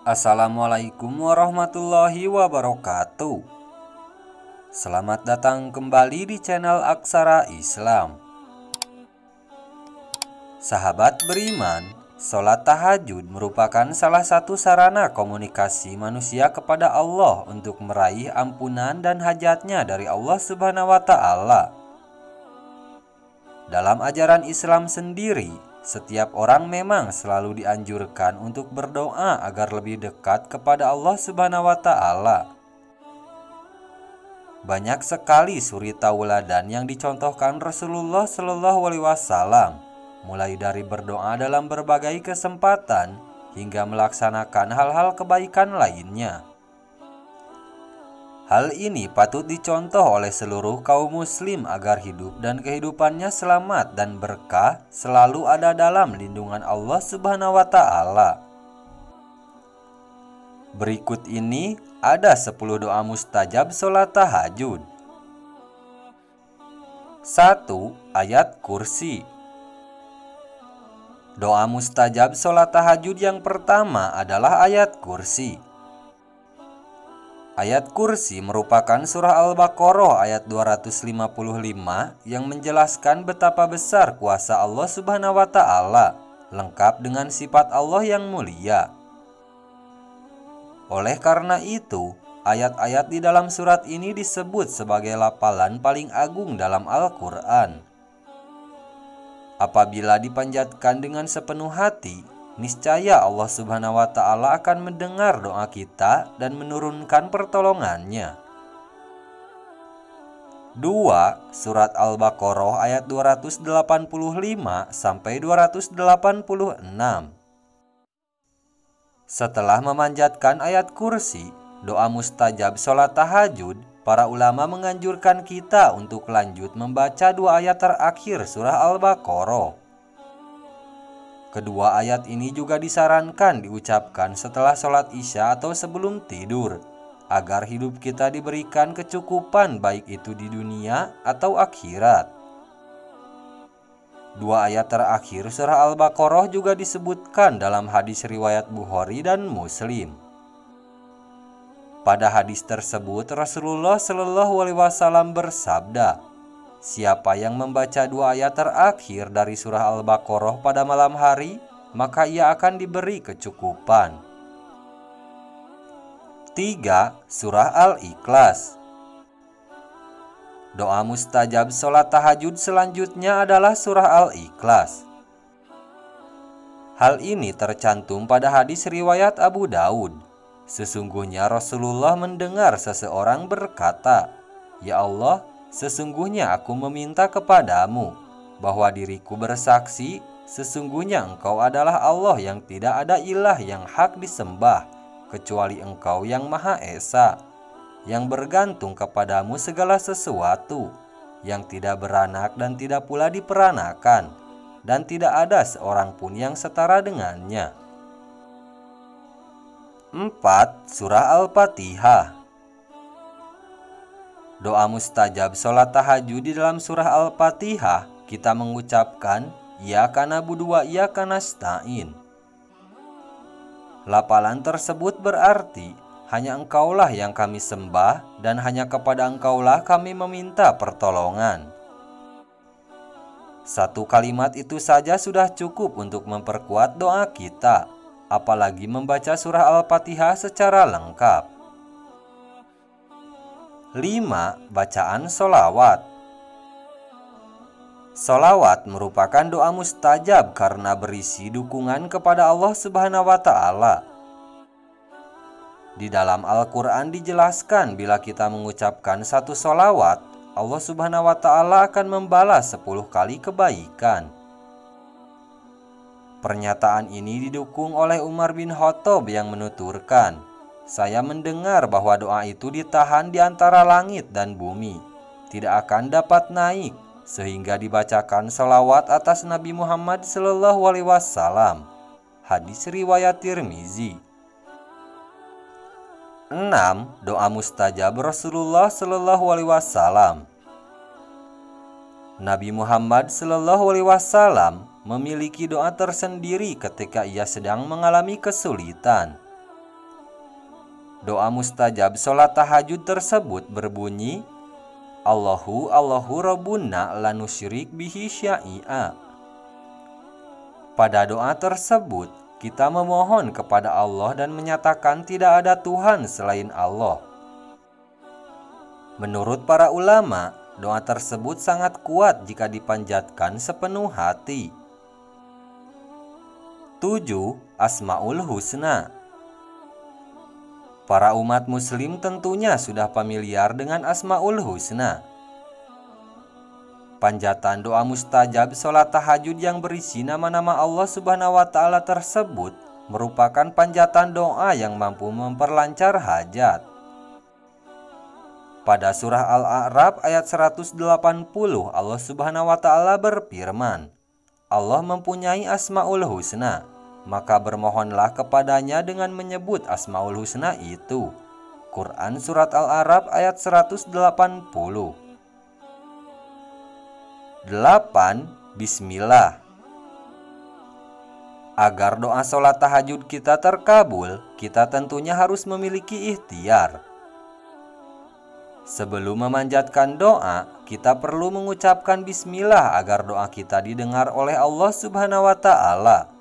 Assalamualaikum warahmatullahi wabarakatuh. Selamat datang kembali di channel Aksara Islam. Sahabat beriman, sholat tahajud merupakan salah satu sarana komunikasi manusia kepada Allah untuk meraih ampunan dan hajatnya dari Allah Subhanahu wa Ta'ala. Dalam ajaran Islam sendiri, setiap orang memang selalu dianjurkan untuk berdoa agar lebih dekat kepada Allah Subhanahu wa Ta'ala. Banyak sekali suri tauladan yang dicontohkan Rasulullah Shallallahu Alaihi Wasallam, mulai dari berdoa dalam berbagai kesempatan hingga melaksanakan hal-hal kebaikan lainnya. Hal ini patut dicontoh oleh seluruh kaum muslim agar hidup dan kehidupannya selamat dan berkah selalu ada dalam lindungan Allah Subhanahu wa Ta'ala. Berikut ini ada 10 doa mustajab sholat tahajud. 1. Ayat kursi. Doa mustajab sholat tahajud yang pertama adalah ayat kursi. Ayat kursi merupakan surah Al-Baqarah ayat 255 yang menjelaskan betapa besar kuasa Allah Subhanahu wa Ta'ala, lengkap dengan sifat Allah yang mulia. Oleh karena itu, ayat-ayat di dalam surat ini disebut sebagai lapalan paling agung dalam Al-Quran. Apabila dipanjatkan dengan sepenuh hati, niscaya Allah Subhanahu wa Ta'ala akan mendengar doa kita dan menurunkan pertolongannya. 2. Surat Al-Baqarah ayat 285 sampai 286. Setelah memanjatkan ayat kursi, doa mustajab sholat tahajud, para ulama menganjurkan kita untuk lanjut membaca 2 ayat terakhir surah Al-Baqarah. Kedua ayat ini juga disarankan diucapkan setelah sholat isya atau sebelum tidur, agar hidup kita diberikan kecukupan baik itu di dunia atau akhirat. 2 ayat terakhir surah Al-Baqarah juga disebutkan dalam hadis riwayat Bukhari dan Muslim. Pada hadis tersebut Rasulullah Shallallahu Alaihi Wasallam bersabda, siapa yang membaca 2 ayat terakhir dari surah Al-Baqarah pada malam hari, maka ia akan diberi kecukupan. 3. Surah Al-Ikhlas. Doa mustajab sholat tahajud selanjutnya adalah surah Al-Ikhlas. Hal ini tercantum pada hadis riwayat Abu Daud. Sesungguhnya Rasulullah mendengar seseorang berkata, "Ya Allah, sesungguhnya aku meminta kepadamu bahwa diriku bersaksi sesungguhnya Engkau adalah Allah yang tidak ada ilah yang hak disembah kecuali Engkau yang Maha Esa, yang bergantung kepadamu segala sesuatu, yang tidak beranak dan tidak pula diperanakan, dan tidak ada seorang pun yang setara dengannya." 4. Surah Al-Fatihah. Doa mustajab sholat tahajud di dalam surah Al-Fatihah kita mengucapkan Iyyaka na'budu wa iyyaka nasta'in. Lapalan tersebut berarti hanya Engkaulah yang kami sembah dan hanya kepada Engkaulah kami meminta pertolongan. Satu kalimat itu saja sudah cukup untuk memperkuat doa kita, apalagi membaca surah Al-Fatihah secara lengkap. 5. Bacaan sholawat. Sholawat merupakan doa mustajab karena berisi dukungan kepada Allah Subhanahu wa Ta'ala. Di dalam Al-Quran dijelaskan bila kita mengucapkan satu sholawat, Allah Subhanahu wa Ta'ala akan membalas 10 kali kebaikan. Pernyataan ini didukung oleh Umar bin Khattab yang menuturkan, saya mendengar bahwa doa itu ditahan di antara langit dan bumi, tidak akan dapat naik, sehingga dibacakan salawat atas Nabi Muhammad Sallallahu Alaihi Wasallam. Hadis riwayat Tirmizi. 6. Doa mustajab Rasulullah Sallallahu Alaihi Wasallam. Nabi Muhammad Sallallahu Alaihi Wasallam memiliki doa tersendiri ketika ia sedang mengalami kesulitan. Doa mustajab sholat tahajud tersebut berbunyi, Allahu Rabbuna la nusyrik bihi syai'a. Pada doa tersebut, kita memohon kepada Allah dan menyatakan tidak ada Tuhan selain Allah. Menurut para ulama, doa tersebut sangat kuat jika dipanjatkan sepenuh hati. 7. Asmaul Husna. Para umat muslim tentunya sudah familiar dengan Asmaul Husna. Panjatan doa mustajab sholat tahajud yang berisi nama-nama Allah Subhanahu wa Ta'ala tersebut merupakan panjatan doa yang mampu memperlancar hajat. Pada surah Al-A'raf ayat 180, Allah Subhanahu wa Ta'ala berfirman, Allah mempunyai Asmaul Husna, maka bermohonlah kepadanya dengan menyebut Asmaul Husna itu. Quran Surat Al-A'raf ayat 180. 8. Bismillah. Agar doa sholat tahajud kita terkabul, kita tentunya harus memiliki ikhtiar. Sebelum memanjatkan doa, kita perlu mengucapkan bismillah agar doa kita didengar oleh Allah Subhanahu wa Ta'ala.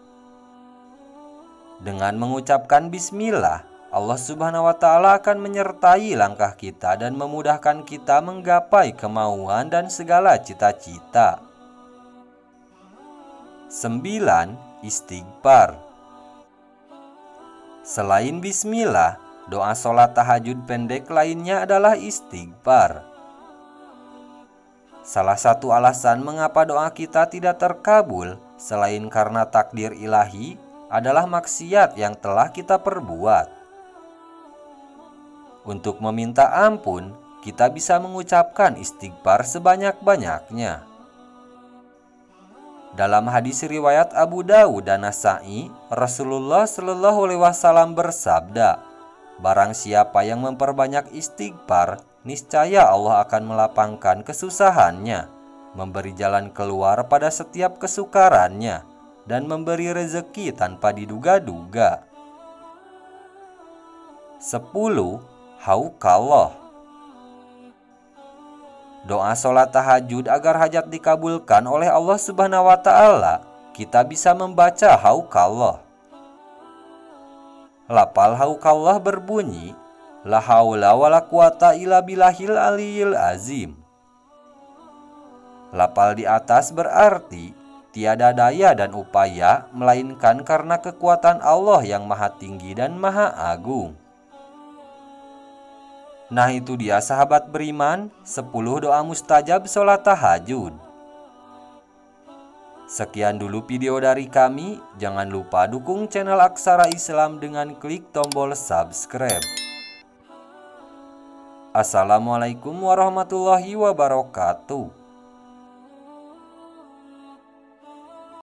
Dengan mengucapkan bismillah, Allah Subhanahu wa Ta'ala akan menyertai langkah kita dan memudahkan kita menggapai kemauan dan segala cita-cita. 9. Istighfar. Selain bismillah, doa sholat tahajud pendek lainnya adalah istighfar. Salah satu alasan mengapa doa kita tidak terkabul selain karena takdir ilahi adalah maksiat yang telah kita perbuat. Untuk meminta ampun, kita bisa mengucapkan istighfar sebanyak-banyaknya. Dalam hadis riwayat Abu Dawud dan Nasa'i, Rasulullah Shallallahu Alaihi Wasallam bersabda, barang siapa yang memperbanyak istighfar, niscaya Allah akan melapangkan kesusahannya, memberi jalan keluar pada setiap kesukarannya, dan memberi rezeki tanpa diduga-duga. 10. Hauqallah. Doa sholat tahajud agar hajat dikabulkan oleh Allah Subhanahu wa Ta'ala, kita bisa membaca Hauqallah. Lafal Hauqallah berbunyi, la haula wala quwata illa billahil aliyil azim. Lafal di atas berarti tiada daya dan upaya melainkan karena kekuatan Allah yang maha tinggi dan maha agung. Nah, itu dia sahabat beriman, 10 doa mustajab sholat tahajud. Sekian dulu video dari kami. Jangan lupa dukung channel Aksara Islam dengan klik tombol subscribe. Assalamualaikum warahmatullahi wabarakatuh.